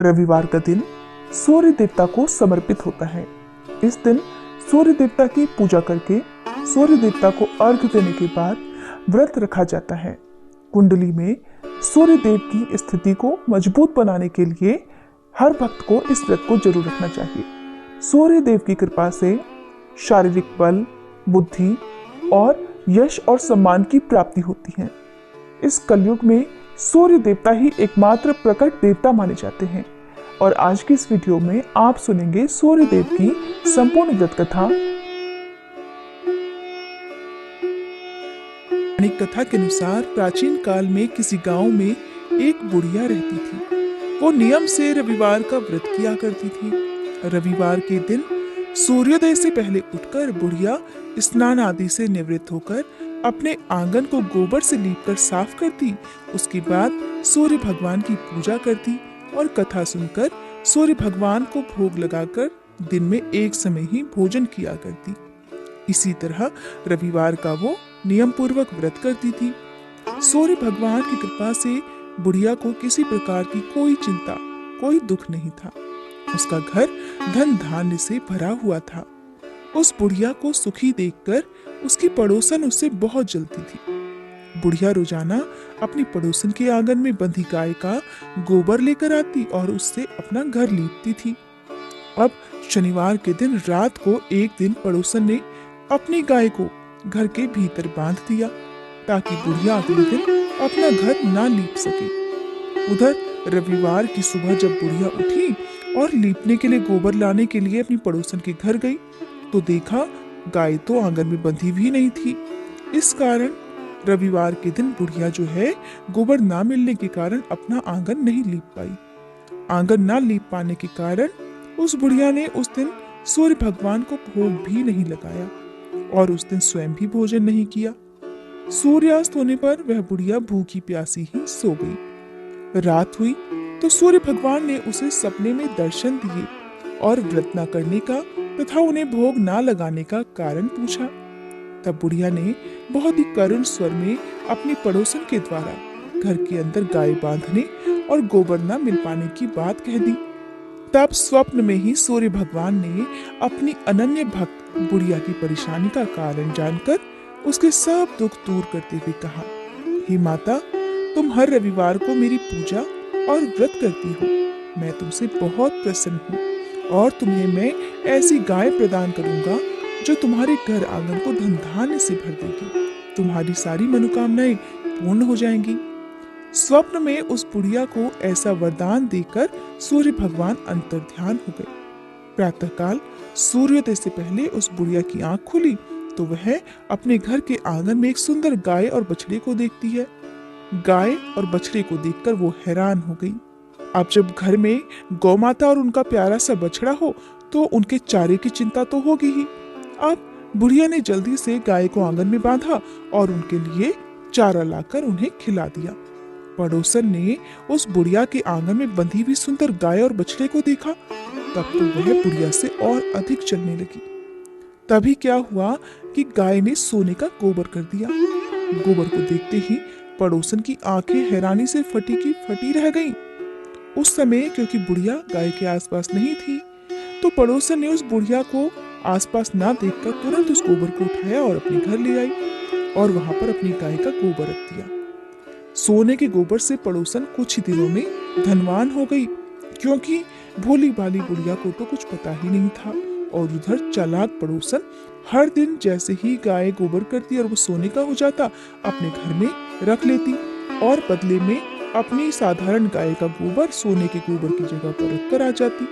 रविवार का दिन सूर्य देवता को समर्पित होता है। इस दिन सूर्य देवता की पूजा करके सूर्य देवता को अर्घ्य देने के बाद व्रत रखा जाता है। कुंडली में सूर्य देव की स्थिति को मजबूत बनाने के लिए हर भक्त को इस व्रत को जरूर रखना चाहिए। सूर्य देव की कृपा से शारीरिक बल, बुद्धि और यश और सम्मान की प्राप्ति होती है। इस कलयुग में सूर्य देवता ही एकमात्र प्रकट देवता माने जाते हैं और आज की इस वीडियो में आप सुनेंगे सूर्य देव की संपूर्ण व्रत कथा। कथा के अनुसार प्राचीन काल में किसी गांव में एक बुढ़िया रहती थी। वो नियम से रविवार का व्रत किया करती थी। रविवार के दिन सूर्योदय से पहले उठकर बुढ़िया स्नान आदि से निवृत्त होकर अपने आंगन को गोबर से लीपकर साफ करती। उसके बाद सूर्य भगवान की पूजा करती और कथा सुनकर सूर्य भगवान को भोग लगाकर दिन में एक समय ही भोजन किया करती। इसी तरह रविवार का वो नियम पूर्वक व्रत करती थी। सूर्य भगवान की कृपा से बुढ़िया को किसी प्रकार की कोई चिंता, कोई दुख नहीं था। उसका घर धन धान्य से भरा हुआ था। उस बुढ़िया को सुखी देखकर उसकी पड़ोसन उससे बहुत जलती थी। बुढ़िया रोजाना अपनी पड़ोसन के आंगन में बंधी गाय का गोबर लेकर आती और उससे अपना घर लीपती थी। अब शनिवार के दिन रात को एक दिन पड़ोसन ने अपनी गाय को घर के भीतर बांध दिया ताकि बुढ़िया अगले दिन अपना घर ना लीप सके। उधर रविवार की सुबह जब बुढ़िया उठी और लीपने के लिए गोबर लाने के लिए अपनी पड़ोसन के घर गई तो देखा गाय तो आंगन में बंधी भी नहीं थी। इस कारण रविवार के दिन बुढ़िया जो है गोबर ना मिलने के कारण अपना आंगन नहीं लीप पाई। आंगन ना लीप पाने के कारण उस बुढ़िया ने उस दिन सूर्य भगवान को भोग भी नहीं लगाया और उस दिन स्वयं भी भोजन नहीं किया। सूर्यास्त होने पर वह बुढ़िया भूखी प्यासी ही सो गई। रात हुई तो सूर्य भगवान ने उसे सपने में दर्शन दिए और व्रत न करने का तथा उन्हें भोग ना लगाने का कारण पूछा। तब बुढ़िया ने बहुत ही करुण स्वर में अपनी पड़ोसन के द्वारा घर के अंदर गाय बांधने और गोबर न मिल पाने की बात कह दी। तब स्वप्न में ही सूर्य भगवान ने अपनी अनन्य भक्त बुढ़िया की परेशानी का कारण जानकर उसके सब दुख दूर करते हुए कहा, हे माता, तुम हर रविवार को मेरी पूजा और व्रत करती हो। मैं तुमसे बहुत प्रसन्न हूँ और तुम्हें मैं ऐसी गाय प्रदान करूंगा जो तुम्हारे घर आंगन को धन धान्य से भर देगी। तुम्हारी सारी मनोकामनाएं पूर्ण हो जाएंगी। स्वप्न में उस बुढ़िया को ऐसा वरदान देकर सूर्य भगवान अंतर्ध्यान हो गए। प्रातःकाल सूर्योदय से पहले उस बुढ़िया की आंख खुली तो वह अपने घर के आंगन में एक सुंदर गाय और बछड़े को देखती है। गाय और बछड़े को देखकर वो हैरान हो गई। अब जब घर में गौ माता और उनका प्यारा सा बछड़ा हो तो उनके चारे की चिंता तो होगी ही। अब बुढ़िया ने जल्दी से गाय को आंगन में बांधा और उनके लिए चारा लाकर उन्हें खिला दिया। पड़ोसन ने उस बुढ़िया के आंगन में बंधी हुई सुंदर गाय और बछड़े को देखा तब तो वह बुढ़िया से और अधिक चलने लगी। तभी क्या हुआ कि गाय ने सोने का गोबर कर दिया। गोबर को देखते ही पड़ोसन की आंखें हैरानी से फटी की फटी रह गईं। उस समय क्योंकि बुढ़िया गाय के आसपास नहीं थी तो पड़ोसन ने उस बुढ़िया को आसपास ना देखकर तुरंत उस गोबर को उठाया और अपने घर ले आई और वहां पर अपनी गाय का गोबर रख दिया। सोने के गोबर से पड़ोसन कुछ ही दिनों में धनवान हो गई क्योंकि भोली भाली बुढ़िया को तो कुछ पता ही नहीं था। और उधर चालाक पड़ोसन हर दिन जैसे ही गाय गोबर करती और वो सोने का हो जाता अपने घर में रख लेती और बदले में अपनी साधारण गाय का गोबर सोने के गोबर की जगह पर रखकर आ जाती।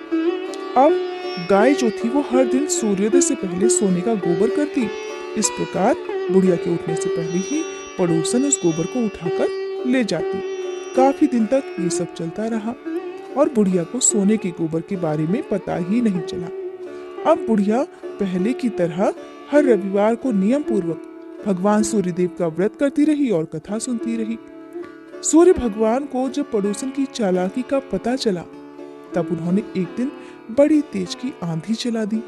अब गाय जो थी वो हर दिन सूर्योदय से पहले सोने का गोबर करती। इस प्रकार बुढ़िया के उठने से पहले ही पड़ोसन उस गोबर को उठाकर ले जाती। काफी दिन तक ये सब चलता रहा और बुढ़िया को सोने के गोबर के बारे में पता ही नहीं चला। अब बुढ़िया पहले की तरह हर रविवार को नियम पूर्वक भगवान सूर्यदेव का व्रत करती रही और कथा सुनती रही। सूर्य भगवान को जब पड़ोसन की चालाकी का पता चला तब उन्होंने एक दिन बड़ी तेज की आंधी चला दी।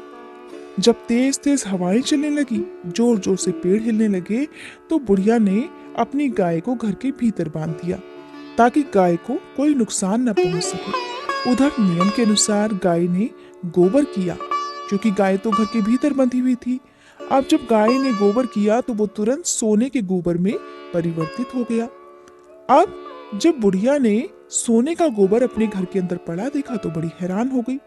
जब तेज तेज हवाएं चलने लगी, जोर जोर से पेड़ हिलने लगे तो बुढ़िया ने अपनी गाय को घर के भीतर बांध दिया ताकि गाय को कोई नुकसान न पहुंच सके। उधर नियम के अनुसार गाय ने गोबर किया, क्योंकि गाय तो घर के भीतर बंधी हुई थी। अब जब गाय ने गोबर किया तो वो तुरंत सोने के गोबर में परिवर्तित हो गया। अब जब बुढ़िया ने सोने का गोबर अपने घर के अंदर पड़ा देखा तो बड़ी हैरान हो गई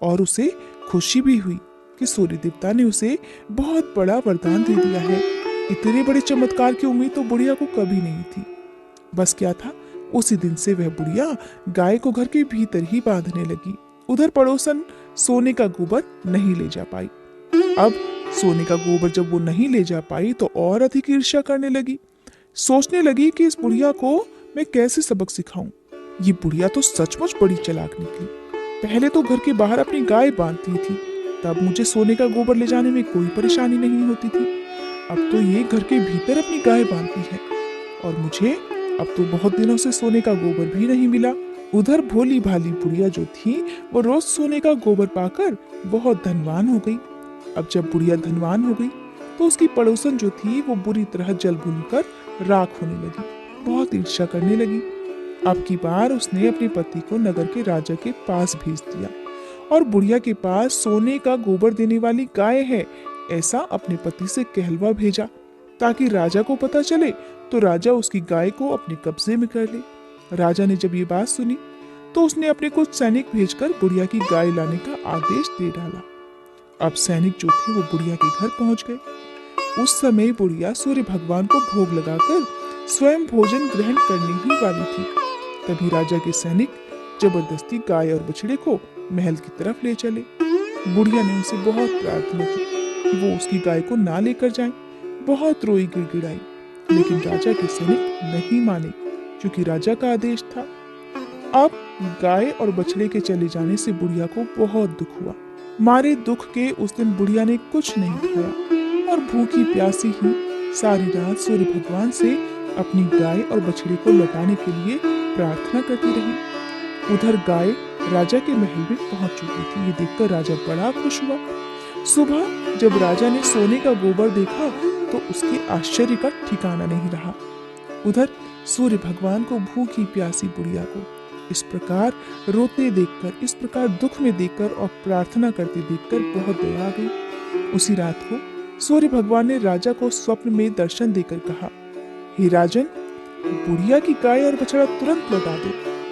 और उसे खुशी भी हुई कि सूर्य देवता ने उसे बहुत बड़ा वरदान दे दिया है। इतने बड़े चमत्कार की उम्मीद तो बुढ़िया को कभी नहीं थी। बस क्या था, उसी दिन से वह बुढ़िया गाय को घर के भीतर ही बांधने लगी। उधर पड़ोसन सोने का गोबर नहीं ले जा पाई। अब सोने का गोबर जब वो नहीं ले जा पाई तो और अधिक ईर्ष्या करने लगी। सोचने लगी कि इस बुढ़िया को मैं कैसे सबक सिखाऊं। ये बुढ़िया तो सचमुच बड़ी चालाक निकली। पहले तो घर के बाहर अपनी गाय बांधती थी, तब मुझे सोने का गोबर ले जाने में कोई परेशानी नहीं होती थी। अब तो ये घर के भीतर अपनी गाय बांधती है और मुझे अब तो बहुत दिनों से सोने का गोबर भी नहीं मिला। उधर भोली भाली बुढ़िया जो थी वो रोज सोने का गोबर पाकर बहुत धनवान हो गई। अब जब बुढ़िया धनवान हो गई तो उसकी पड़ोसन जो थी वो बुरी तरह जल भूनकर राख होने लगी, बहुत ईर्ष्या करने लगी। अब की बार उसने अपने पति को नगर के राजा के पास भेज दिया और बुढ़िया के पास सोने का गोबर देने वाली गाय है ऐसा अपने पति से कहलवा भेजा, ताकि राजा को पता चले तो राजा उसकी गाय को अपने कब्जे में कर ले। राजा ने जब ये बात सुनी तो उसने अपने कुछ सैनिक भेजकर बुढ़िया की गाय लाने का आदेश दे डाला। अब सैनिक जो थे वो बुढ़िया के घर पहुंच गए। उस समय बुढ़िया सूर्य भगवान को भोग लगाकर स्वयं भोजन ग्रहण करने ही वाली थी। तभी राजा के सैनिक जबरदस्ती गाय और बछड़े को महल की तरफ ले चले। बुढ़िया ने उनसे बहुत प्रार्थना की कि वो उसकी गाय को ना लेकर जाएं। बहुत रोई गिड़गिड़ाई, लेकिन राजा के सैनिक नहीं माने, क्योंकि राजा का आदेश था। अब गाय और बछड़े के चले जाने से बुढ़िया को बहुत दुख हुआ। मारे दुख के उस दिन बुढ़िया ने कुछ नहीं खाया और भूखी प्यासी ही सारी रात सूर्य भगवान से अपनी गाय और बछड़े को लौटाने के लिए प्रार्थना करती रही। उधर गाय राजा के महल में पहुंच चुकी थी। ये देखकर राजा बड़ा खुश हुआ। सुबह जब राजा ने सोने का गोबर देखा तो उसके आश्चर्य का ठिकाना नहीं रहा। उधर सूर्य भगवान को भूखी प्यासी बुढ़िया को इस प्रकार रोते देखकर, इस प्रकार दुख में देखकर और प्रार्थना करते देखकर बहुत दया आ गई। उसी रात को सूर्य भगवान ने राजा को स्वप्न में दर्शन देकर कहा, हे राजन, बुढ़िया की गाय और बछड़ा तुरंत लौटा दो,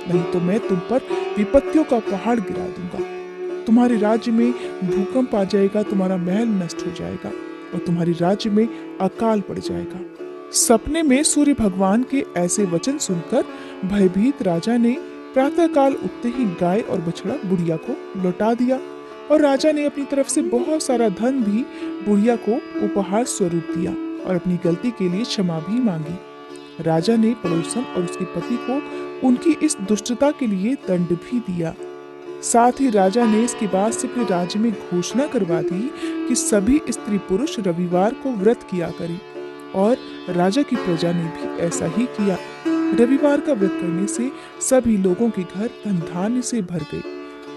नहीं तो मैं तुम पर विपत्तियों का पहाड़ गिरा दूंगा। तुम्हारे राज्य में भूकंप आ जाएगा, तुम्हारा महल नष्ट हो जाएगा और तुम्हारे राज्य में अकाल पड़ जाएगा। सपने में सूर्य भगवान के ऐसे वचन सुनकर भयभीत राजा ने प्रातःकाल उठते ही गाय और बछड़ा बुढ़िया को लौटा दिया और राजा ने अपनी तरफ से बहुत सारा धन भी बुढ़िया को उपहार स्वरूप दिया और अपनी गलती के लिए क्षमा भी मांगी। राजा ने पड़ोसन और उसके पति को उनकी इस दुष्टता के लिए दंड भी दिया। साथ ही राजा ने इसके बाद से अपने राज्य में घोषणा करवा दी कि सभी स्त्री पुरुष रविवार को व्रत किया करें और राजा की प्रजा ने भी ऐसा ही किया। रविवार का व्रत करने से सभी लोगों के घर धन धान्य से भर गए,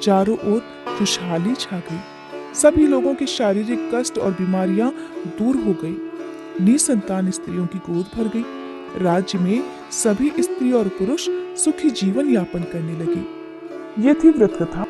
चारों ओर खुशहाली छा गई। सभी लोगों के शारीरिक कष्ट और बीमारियां दूर हो गई। निसंतान स्त्रियों की गोद भर गई। राज्य में सभी स्त्री और पुरुष सुखी जीवन यापन करने लगे। ये थी व्रत कथा।